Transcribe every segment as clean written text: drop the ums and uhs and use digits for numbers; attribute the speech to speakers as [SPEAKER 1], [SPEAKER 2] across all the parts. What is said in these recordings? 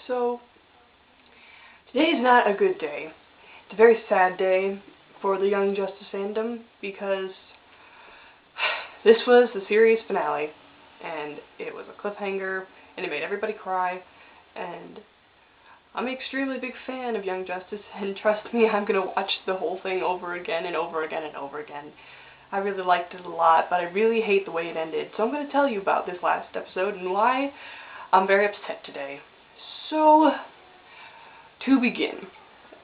[SPEAKER 1] So, today is not a good day. It's a very sad day for the Young Justice fandom because this was the series finale, and it was a cliffhanger, and it made everybody cry, and I'm an extremely big fan of Young Justice, and trust me, I'm going to watch the whole thing over again and over again and over again. I really liked it a lot, but I really hate the way it ended, so I'm going to tell you about this last episode and why I'm very upset today. So, to begin,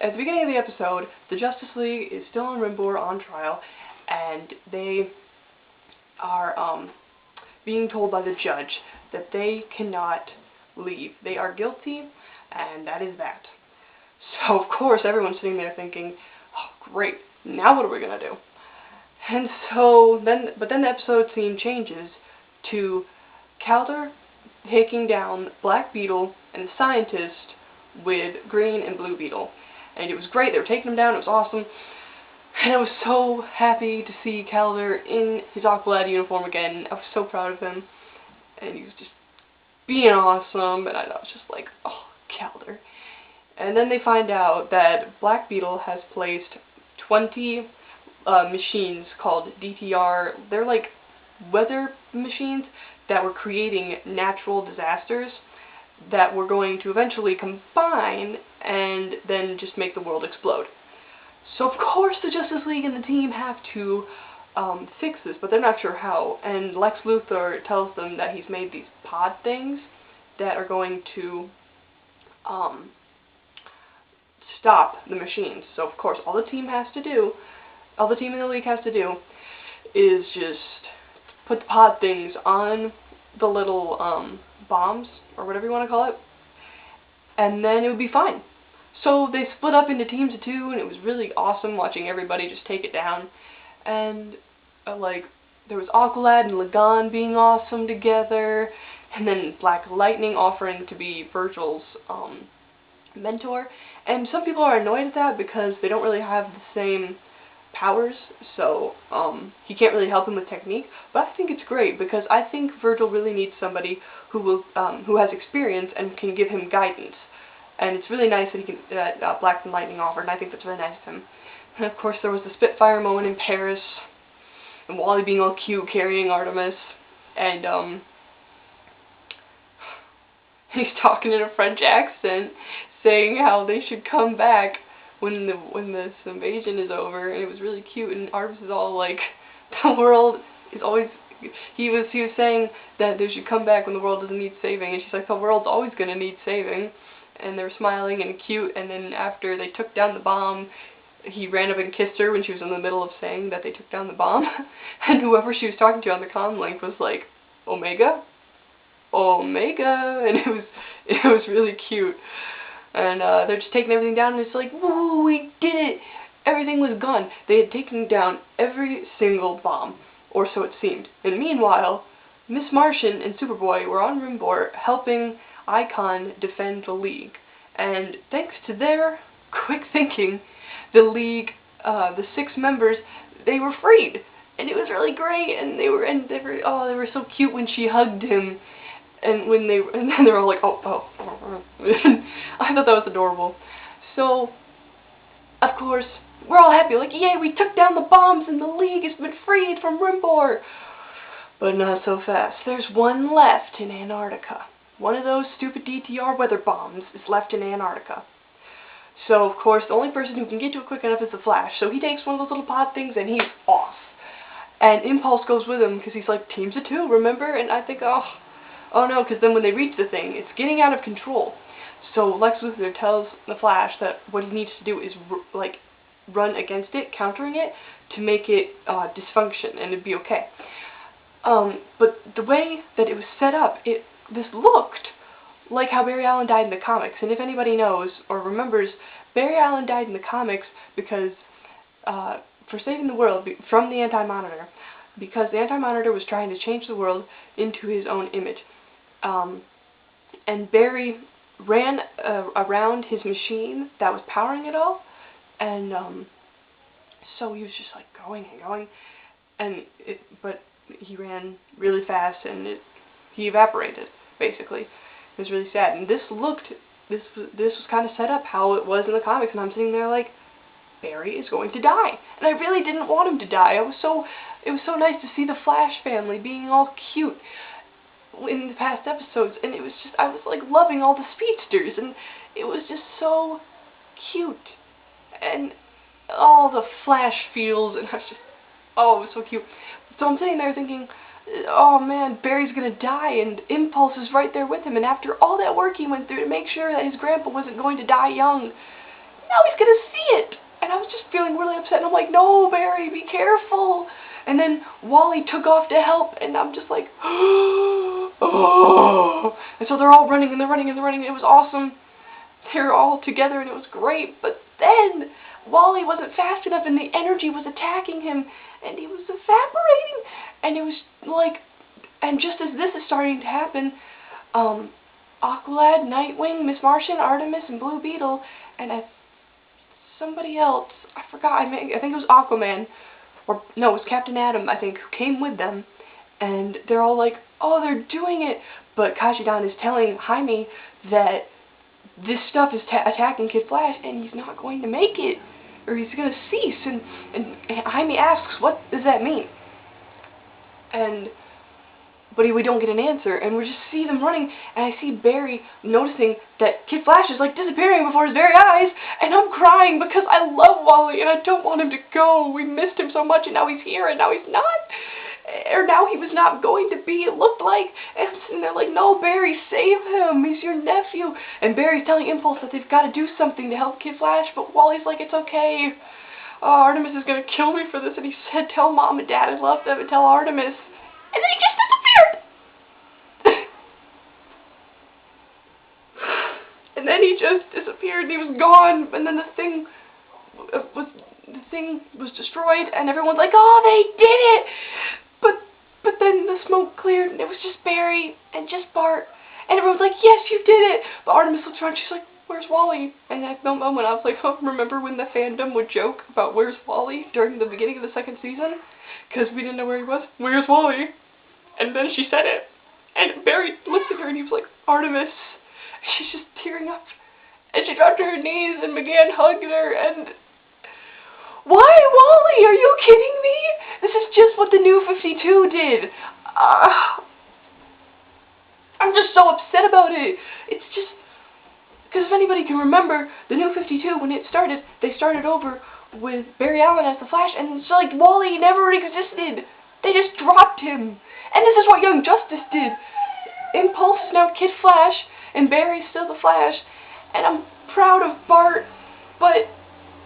[SPEAKER 1] at the beginning of the episode, the Justice League is still on Rimbor on trial, and they are being told by the judge that they cannot leave. They are guilty, and that is that. So, of course, everyone's sitting there thinking, oh, great, now what are we going to do? And so, then the episode scene changes to Calder taking down Black Beetle and the scientist with Green and Blue Beetle. And it was great, they were taking him down, it was awesome. And I was so happy to see Calder in his Aqualad uniform again. I was so proud of him. And he was just being awesome, and I was just like, oh, Calder. And then they find out that Black Beetle has placed 20 machines called DTR. They're like weather machines that were creating natural disasters that were going to eventually combine and then just make the world explode. So of course the Justice League and the team have to fix this, but they're not sure how. And Lex Luthor tells them that he's made these pod things that are going to stop the machines. So of course all the team in the league has to do is just put the pod things on the little bombs, or whatever you want to call it, and then it would be fine. So they split up into teams of two, and it was really awesome watching everybody just take it down. And like, there was Aqualad and Lagan being awesome together, and then Black Lightning offering to be Virgil's mentor. And some people are annoyed at that because they don't really have the same powers, so he can't really help him with technique. But I think it's great because I think Virgil really needs somebody who has experience and can give him guidance. And it's really nice that Black Lightning offered, and I think that's really nice of him. And of course there was the Spitfire moment in Paris, and Wally being all cute carrying Artemis, and he's talking in a French accent, saying how they should come back when this invasion is over, and it was really cute. And Artemis is all like, the world is always. He was saying that they should come back when the world doesn't need saving, and she's like, the world's always gonna need saving. And they were smiling and cute, and then after they took down the bomb, he ran up and kissed her when she was in the middle of saying that they took down the bomb. And whoever she was talking to on the comm link was like, Omega? Omega? And it was really cute. And they're just taking everything down, and it's like, woo, we did it! Everything was gone. They had taken down every single bomb, or so it seemed. And meanwhile, Miss Martian and Superboy were on Rimbor helping Icon defend the League. And thanks to their quick thinking, the League, the 6 members, they were freed. And it was really great, and they were so cute when she hugged him. And then they were all like, oh. I thought that was adorable. So, of course, we're all happy, like, yay, we took down the bombs and the League has been freed from Rimbor. But not so fast. There's one left in Antarctica. One of those stupid DTR weather bombs is left in Antarctica. So, of course, the only person who can get to it quick enough is the Flash. So he takes one of those little pod things and he's off. And Impulse goes with him because he's like, teams of 2, remember? And I think, oh no, because then when they reach the thing, it's getting out of control. So Lex Luthor tells the Flash that what he needs to do is run against it, countering it, to make it dysfunction, and it'd be okay. But the way that it was set up, this looked like how Barry Allen died in the comics. And if anybody knows or remembers, Barry Allen died in the comics because for saving the world from the Anti-Monitor, because the Anti-Monitor was trying to change the world into his own image. And Barry ran around his machine that was powering it all, and so he was just like going and going, but he ran really fast, and he evaporated, basically. It was really sad, and this looked this was kind of set up how it was in the comics, and I'm sitting there like, Barry is going to die, and I really didn't want him to die. It was so nice to see the Flash family being all cute in the past episodes, and it was just, I was like loving all the speedsters, and it was just so cute, and all the Flash feels, and I was just, oh, it was so cute. So I'm sitting there thinking, oh man, Barry's gonna die, and Impulse is right there with him, and after all that work he went through to make sure that his grandpa wasn't going to die young, now he's gonna see it. And I was just feeling really upset, and I'm like, no, Barry, be careful. And then Wally took off to help, and I'm just like, oh. And so they're all running, and they're running, and they're running. It was awesome. They're all together, and it was great. But then Wally wasn't fast enough, and the energy was attacking him, and he was evaporating. And it was like, and just as this is starting to happen, Aqualad, Nightwing, Miss Martian, Artemis, and Blue Beetle, and somebody else, I forgot, I think it was Aquaman, or no, it was Captain Atom, I think, who came with them, and they're all like, oh, they're doing it, but Kashidan is telling Jaime that this stuff is attacking Kid Flash, and he's not going to make it, or he's going to cease, and Jaime asks, what does that mean? But we don't get an answer, and we just see them running, and I see Barry noticing that Kid Flash is like disappearing before his very eyes, and I'm crying because I love Wally, and I don't want him to go. We missed him so much, and now he's here, and now he's not, or now he was not going to be, it looked like, and they're like, no, Barry, save him, he's your nephew, and Barry's telling Impulse that they've got to do something to help Kid Flash, but Wally's like, it's okay, oh, Artemis is going to kill me for this, and he said, tell Mom and Dad I love them, and tell Artemis. And then he just disappeared! And then he just disappeared, and he was gone, and then the thing was destroyed, and everyone's like, oh, they did it! But then the smoke cleared, and it was just Barry, and just Bart, and everyone's like, yes, you did it! But Artemis looks around, she's like, where's Wally? And at that moment, I was like, oh, remember when the fandom would joke about where's Wally during the beginning of the second season? Because we didn't know where he was. Where's Wally? And then she said it. And Barry looked at her and he was like, Artemis. She's just tearing up. And she dropped to her knees and began hugging her and... Why, Wally? Are you kidding me? This is just what the New 52 did. I'm just so upset about it. It's just... Because if anybody can remember, the New 52, when it started, they started over with Barry Allen as the Flash, and it's like Wally never existed. They just dropped him. And this is what Young Justice did. Impulse is now Kid Flash, and Barry's still the Flash, and I'm proud of Bart, but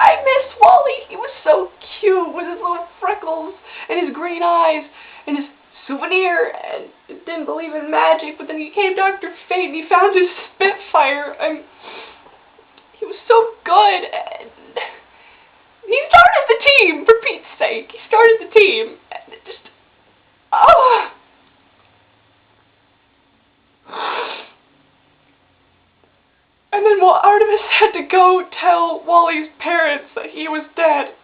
[SPEAKER 1] I miss Wally. He was so cute with his little freckles, and his green eyes, and his souvenir, and didn't believe in magic, but then he became Dr. Fate, and he found his Spitfire, and he was so good, and he started the team, for Pete's sake. He started the team, and it just, oh. And then Artemis had to go tell Wally's parents that he was dead.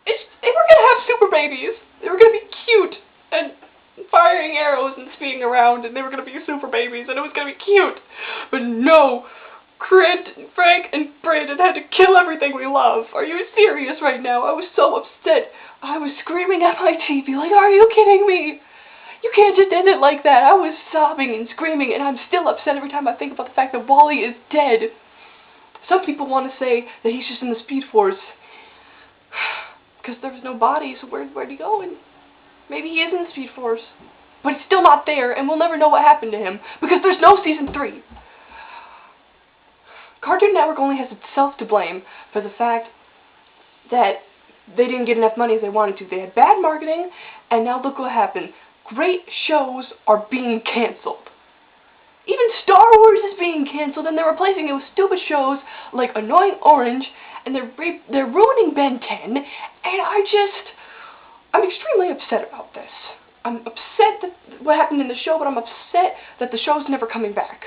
[SPEAKER 1] They were going to have super babies. They were going to be cute and firing arrows and speeding around, and they were going to be super babies, and it was going to be cute. But no, Frank and Brandon had to kill everything we love. Are you serious right now? I was so upset. I was screaming at my TV like, are you kidding me? You can't just end it like that. I was sobbing and screaming, and I'm still upset every time I think about the fact that Wally is dead. Some people want to say that he's just in the Speed Force. Because there was no body, so where'd he go? And maybe he is in the Speed Force. But he's still not there, and we'll never know what happened to him. Because there's no Season 3. Cartoon Network only has itself to blame for the fact that they didn't get enough money as they wanted to. They had bad marketing, and now look what happened. Great shows are being canceled. Even Star Wars is being canceled, and they're replacing it with stupid shows like Annoying Orange, and they're ruining Ben 10, and I'm extremely upset about this. I'm upset that what happened in the show, but I'm upset that the show's never coming back.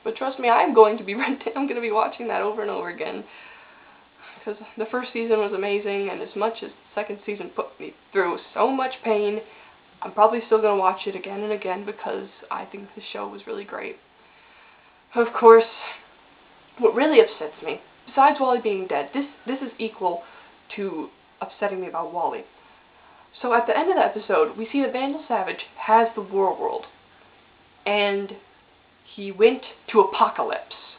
[SPEAKER 1] But trust me, I'm going to be watching that over and over again. Because the first season was amazing, and as much as the second season put me through so much pain, I'm probably still going to watch it again and again because I think the show was really great. Of course, what really upsets me, besides Wally being dead, this is equal to upsetting me about Wally. So at the end of the episode, we see that Vandal Savage has the War World, and he went to Apocalypse,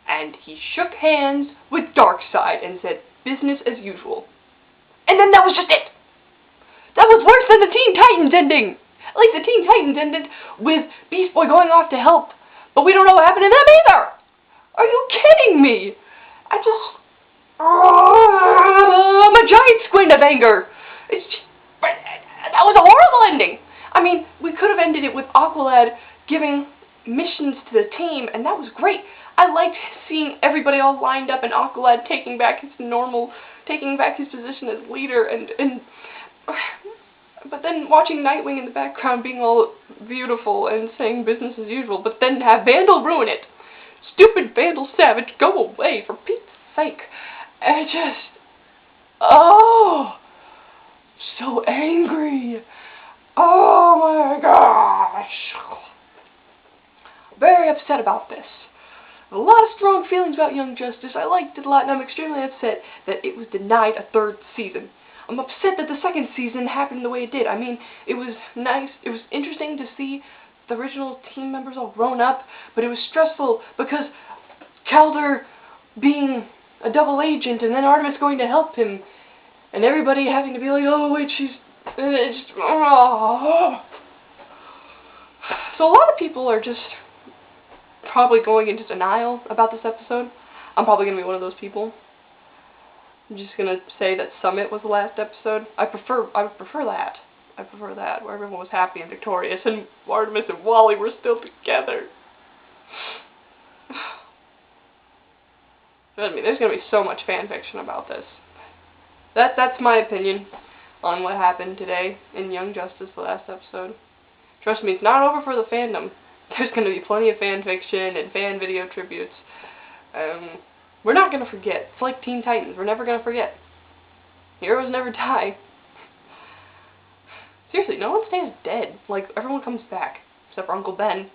[SPEAKER 1] and he shook hands with Darkseid and said, business as usual. And then that was just it! That was worse than the Teen Titans ending! At least the Teen Titans ended with Beast Boy going off to help, but we don't know what happened to them either! Are you kidding me? I'm a giant squint of anger! That was a horrible ending! I mean, we could have ended it with Aqualad giving missions to the team, and that was great. I liked seeing everybody all lined up and Aqualad taking back his position as leader, but then watching Nightwing in the background being all beautiful and saying business as usual, but then have Vandal ruin it. Stupid Vandal Savage, go away, for Pete's sake. I just, oh, so angry. Oh my gosh. Very upset about this. A lot of strong feelings about Young Justice. I liked it a lot, and I'm extremely upset that it was denied a third season. I'm upset that the second season happened the way it did. I mean, it was nice. It was interesting to see the original team members all grown up, but it was stressful because Calder being a double agent and then Artemis going to help him, and everybody having to be like, oh wait, she's... oh. So a lot of people are just probably going into denial about this episode. I'm probably going to be one of those people. I'm just going to say that Summit was the last episode. I would prefer that. I prefer that, where everyone was happy and victorious, and Artemis and Wally were still together. I mean, there's going to be so much fan fiction about this. That's my opinion on what happened today in Young Justice, the last episode. Trust me, it's not over for the fandom. There's going to be plenty of fan fiction and fan video tributes. We're not going to forget. It's like Teen Titans. We're never going to forget. Heroes never die. Seriously, no one stays dead. Like, everyone comes back. Except for Uncle Ben.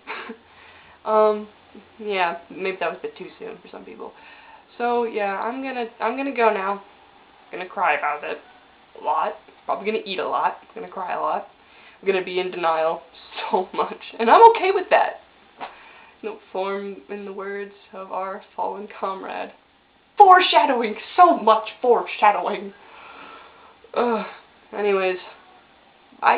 [SPEAKER 1] Yeah, maybe that was a bit too soon for some people. So, yeah, I'm gonna go now. I'm gonna cry about it. A lot. Probably gonna eat a lot. I'm gonna cry a lot. I'm gonna be in denial so much. And I'm okay with that. No form in the words of our fallen comrade. Foreshadowing! So much foreshadowing! Anyways. Bye!